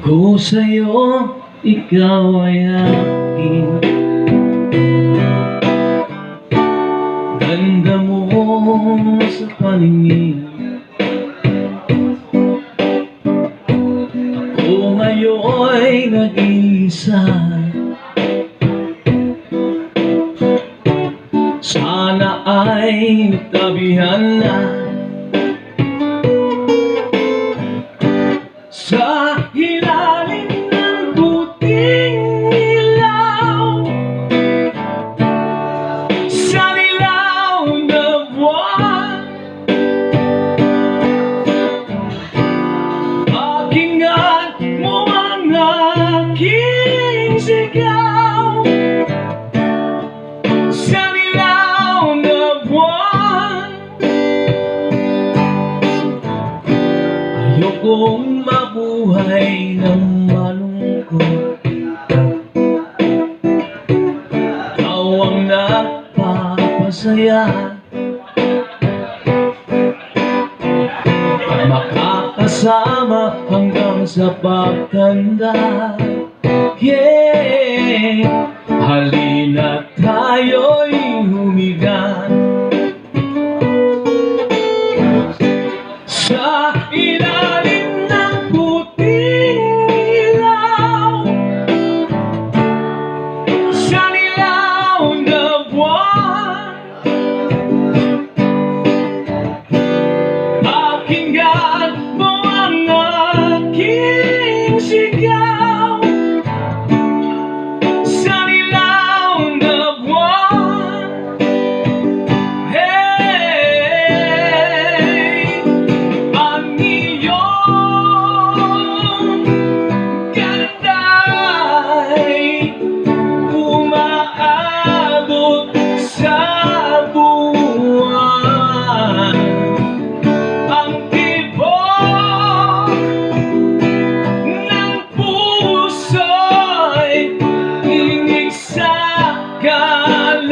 Kung sa'yo, ikaw ay akin, ganda mo sa paningin. Ako ngayon'y nag-iisa, sana ay tabihan na sa ilalim ng puting ilaw, sa lilaw na buwan. Pakinggan mo ang aking sigaw, sa lilaw na buwan. Ayokong mabuhay ng malungkot, ikaw ang nagpapasaya. Makakasama hanggang sa pagtanda. Yeah, halina tayo'y humiga sa ilalim ng puting ilaw, sa lilaw na buwan. Pakinggan mo ang aking sigaw, sa lilaw na buwan. Hey, ang iyong ganda'y umaabot sa buwan. Ang tibok ng puso'y hingig sa kalawakan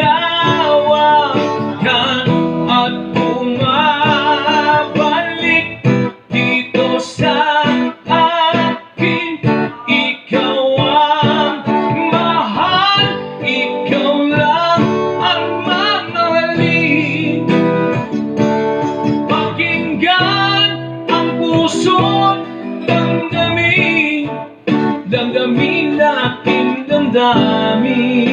at bumabalik dito sa akin. Ikaw ang mahal, ikaw lang ang mamahalin. Pakinggan ang puso't damdamin, damdamin aking damdamin.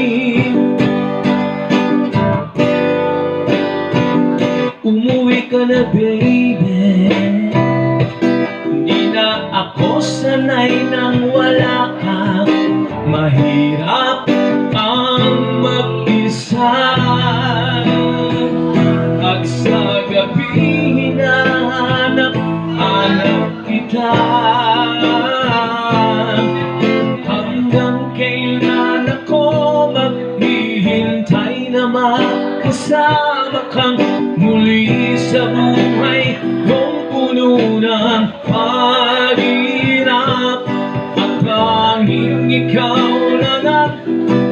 Umuwi ka na, baby, hindi na ako sanay nang wala ka. Mahirap ang mag-isa, at sa gabi hinahanap-hanap kita. Hanggang kailan ako maghihintay na makasama kang muli sa buhay kong puno ng paghirap. At tanging ikaw lang ang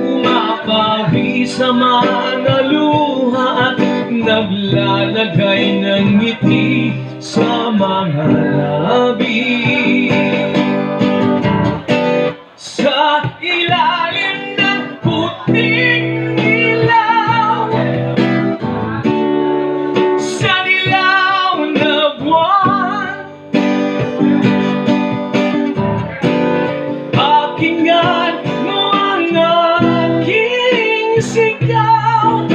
umapawi sa mga luha at naglalagay ng ngiti sa mga labi. Sa ilalim ng puting ilaw, sa lilaw na buwan. Pakinggan mo ang aking sigaw,